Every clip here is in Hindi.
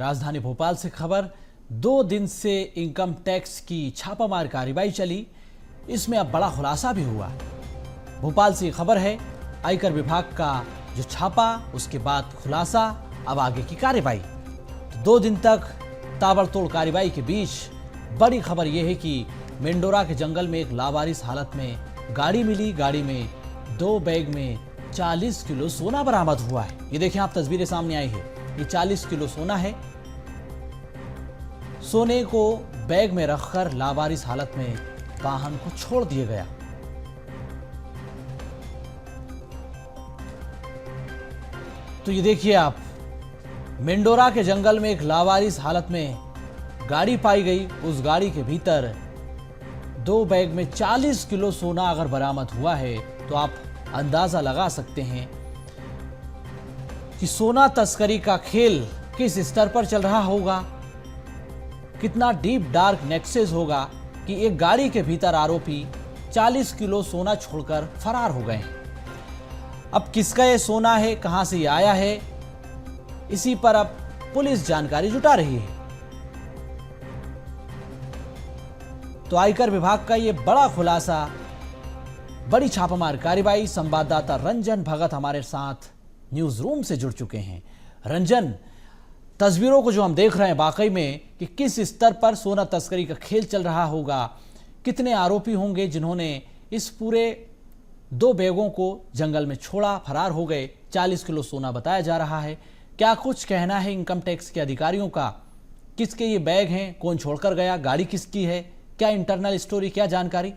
राजधानी भोपाल से खबर। 2 दिन से इनकम टैक्स की छापामार कार्रवाई चली, इसमें अब बड़ा खुलासा भी हुआ। भोपाल से खबर है, आयकर विभाग का जो छापा, उसके बाद खुलासा, अब आगे की कार्रवाई। 2 दिन तक ताबड़तोड़ कार्रवाई के बीच बड़ी खबर यह है कि मेंडोरा के जंगल में एक लावारिस हालत में गाड़ी मिली। गाड़ी में 2 बैग में 40 किलो सोना बरामद हुआ है। ये देखें आप, तस्वीरें सामने आई है। ये 40 किलो सोना है। सोने को बैग में रखकर लावारिस हालत में वाहन को छोड़ दिया गया। तो ये देखिए आप, मेंडोरा के जंगल में एक लावारिस हालत में गाड़ी पाई गई। उस गाड़ी के भीतर 2 बैग में 40 किलो सोना अगर बरामद हुआ है तो आप अंदाजा लगा सकते हैं कि सोना तस्करी का खेल किस स्तर पर चल रहा होगा, कितना डीप डार्क नेक्सस होगा कि एक गाड़ी के भीतर आरोपी 40 किलो सोना छोड़कर फरार हो गए हैं। अब किसका ये सोना है, कहां से ये आया है, इसी पर अब पुलिस जानकारी जुटा रही है। तो आयकर विभाग का ये बड़ा खुलासा, बड़ी छापामार कार्रवाई। संवाददाता रंजन भगत हमारे साथ न्यूज रूम से जुड़ चुके हैं। रंजन, तस्वीरों को जो हम देख रहे हैं, वाकई में कि किस स्तर पर सोना तस्करी का खेल चल रहा होगा, कितने आरोपी होंगे जिन्होंने इस पूरे 2 बैगों को जंगल में छोड़ा, फरार हो गए। 40 किलो सोना बताया जा रहा है। क्या कुछ कहना है इनकम टैक्स के अधिकारियों का, किसके ये बैग हैं, कौन छोड़कर गया, गाड़ी किसकी है, क्या इंटरनल स्टोरी, क्या जानकारी?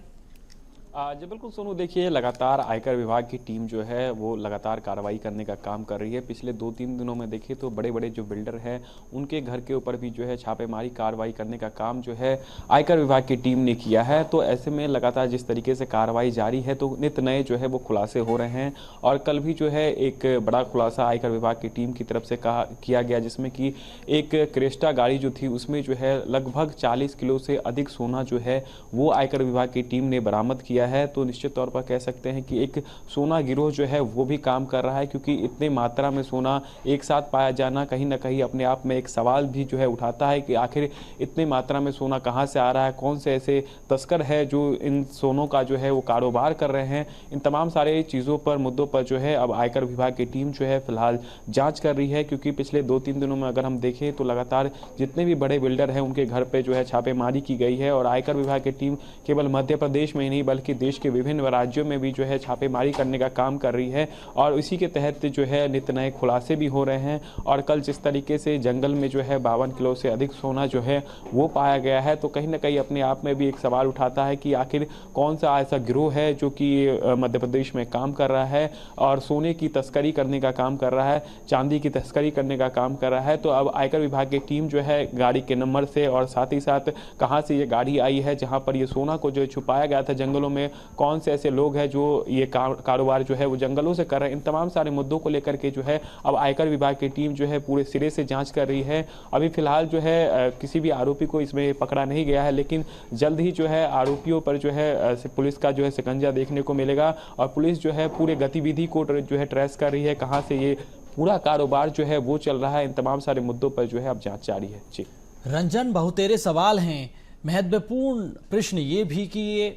जी बिल्कुल सोनू, देखिए लगातार आयकर विभाग की टीम जो है वो लगातार कार्रवाई करने का काम कर रही है। पिछले 2-3 दिनों में देखिए तो बड़े बड़े जो बिल्डर हैं उनके घर के ऊपर भी जो है छापेमारी कार्रवाई करने का काम जो है आयकर विभाग की टीम ने किया है। तो ऐसे में लगातार जिस तरीके से कार्रवाई जारी है तो नित नए जो है वो खुलासे हो रहे हैं। और कल भी जो है एक बड़ा खुलासा आयकर विभाग की टीम की तरफ से किया गया, जिसमें कि एक क्रेस्टा गाड़ी जो थी उसमें जो है लगभग 40 किलो से अधिक सोना जो है वो आयकर विभाग की टीम ने बरामद किया है। तो निश्चित तौर पर कह सकते हैं कि एक सोना गिरोह जो है वो भी काम कर रहा है, क्योंकि इतनी मात्रा में सोना एक साथ पाया जाना कहीं ना कहीं अपने आप में एक सवाल भी जो है उठाता है कि आखिर इतनी मात्रा में सोना कहां से आ रहा है, कौन से ऐसे तस्कर है जो इन सोनों का जो है वो कारोबार कर रहे हैं। इन तमाम सारे चीज़ों पर, मुद्दों पर जो है अब आयकर विभाग की टीम जो है फिलहाल जाँच कर रही है। क्योंकि पिछले 2-3 दिनों में अगर हम देखें तो लगातार जितने भी बड़े बिल्डर हैं उनके घर पर जो है छापेमारी की गई है। और आयकर विभाग की टीम केवल मध्य प्रदेश में ही नहीं बल्कि देश के विभिन्न राज्यों में भी जो है छापेमारी करने का काम कर रही है। और इसी के तहत जो है नित नए खुलासे भी हो रहे हैं। और कल जिस तरीके से जंगल में जो है 52 किलो से अधिक सोना जो है वो पाया गया है, तो कहीं ना कहीं अपने आप में भी एक सवाल उठाता है कि आखिर कौन सा ऐसा गिरोह है जो कि मध्य प्रदेश में काम कर रहा है और सोने की तस्करी करने का काम कर रहा है, चांदी की तस्करी करने का काम कर रहा है। तो अब आयकर विभाग की टीम जो है गाड़ी के नंबर से और साथ ही साथ कहाँ से ये गाड़ी आई है जहाँ पर ये सोना को जो छुपाया गया था जंगलों में, कौन से ऐसे लोग हैं जो ये कारोबार जो है वो जंगलों से कर रहे हैं, इन तमाम सारे मुद्दों को लेकर के जो है अब आयकर विभाग की टीम जो है पूरे सिरे से जांच कर रही है। अभी फिलहाल जो है किसी भी आरोपी को इसमें पकड़ा नहीं गया है, लेकिन जल्द ही जो है आरोपियों पर जो है पुलिस का जो है शिकंजा देखने को मिलेगा। और पुलिस जो है पूरे गतिविधि को जो है ट्रेस कर रही है, कहाँ से ये पूरा कारोबार जो है वो चल रहा है। इन तमाम सारे मुद्दों पर जो है अब जाँच जारी है। जी रंजन, बहुतेरे सवाल हैं। महत्वपूर्ण प्रश्न ये भी कि ये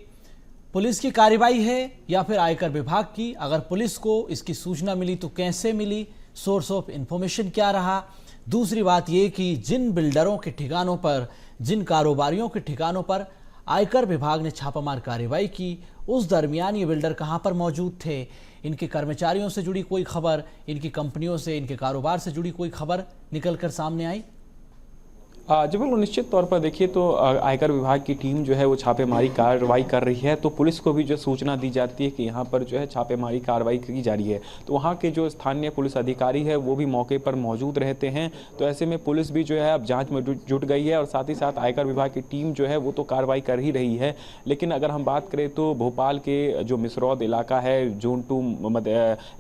पुलिस की कार्रवाई है या फिर आयकर विभाग की। अगर पुलिस को इसकी सूचना मिली तो कैसे मिली, सोर्स ऑफ इंफॉर्मेशन क्या रहा। दूसरी बात यह कि जिन बिल्डरों के ठिकानों पर, जिन कारोबारियों के ठिकानों पर आयकर विभाग ने छापामार कार्रवाई की, उस दरमियान ये बिल्डर कहां पर मौजूद थे, इनके कर्मचारियों से जुड़ी कोई खबर, इनकी कंपनियों से, इनके कारोबार से जुड़ी कोई खबर निकलकर सामने आई? जी बिल्कुल, निश्चित तौर पर देखिए तो आयकर विभाग की टीम जो है वो छापेमारी कार्रवाई कर रही है। तो पुलिस को भी जो सूचना दी जाती है कि यहाँ पर जो है छापेमारी कार्रवाई की जा रही है, तो वहाँ के जो स्थानीय पुलिस अधिकारी है वो भी मौके पर मौजूद रहते हैं। तो ऐसे में पुलिस भी जो है अब जांच में जुट गई है और साथ ही साथ आयकर विभाग की टीम जो है वो तो कार्रवाई कर ही रही है। लेकिन अगर हम बात करें तो भोपाल के जो मिसरौद इलाका है, जोन 2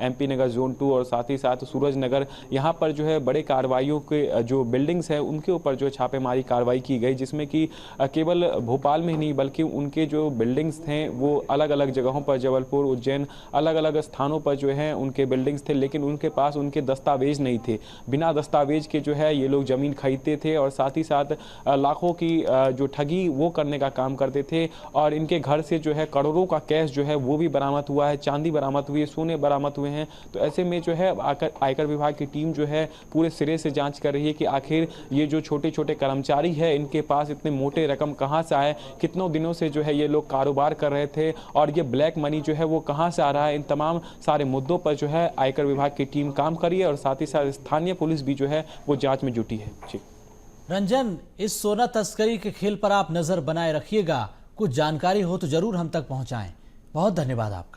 MP नगर जोन 2 और साथ ही साथ सूरज नगर, यहाँ पर जो है बड़े कार्रवाइयों के जो बिल्डिंग्स हैं उनके ऊपर जो छापेमारी कार्रवाई की गई, जिसमें कि केवल भोपाल में ही नहीं बल्कि उनके जो बिल्डिंग्स थे वो अलग अलग जगहों पर, जबलपुर, उज्जैन, अलग अलग स्थानों पर जो है उनके बिल्डिंग्स थे, लेकिन उनके पास उनके दस्तावेज नहीं थे। बिना दस्तावेज के जो है ये लोग ज़मीन खरीदते थे और साथ ही साथ लाखों की जो ठगी वो करने का काम करते थे। और इनके घर से जो है करोड़ों का कैश जो है वो भी बरामद हुआ है, चांदी बरामद हुई है, सोने बरामद हुए हैं। तो ऐसे में जो है आयकर विभाग की टीम जो है पूरे सिरे से जांच कर रही है कि आखिर ये जो छोटे छोटे कर्मचारी है इनके पास इतने मोटे रकम कहां से आए, कितनों दिनों से जो है ये लोग कारोबार कर रहे थे और ये ब्लैक मनी जो है वो कहां से आ रहा है। इन तमाम सारे मुद्दों पर जो है आयकर विभाग की टीम काम कर रही है और साथ ही साथ स्थानीय पुलिस भी जो है वो जांच में जुटी है। जी रंजन, इस सोना तस्करी के खेल पर आप नजर बनाए रखिएगा। कुछ जानकारी हो तो जरूर हम तक पहुंचाएं। बहुत धन्यवाद आपका।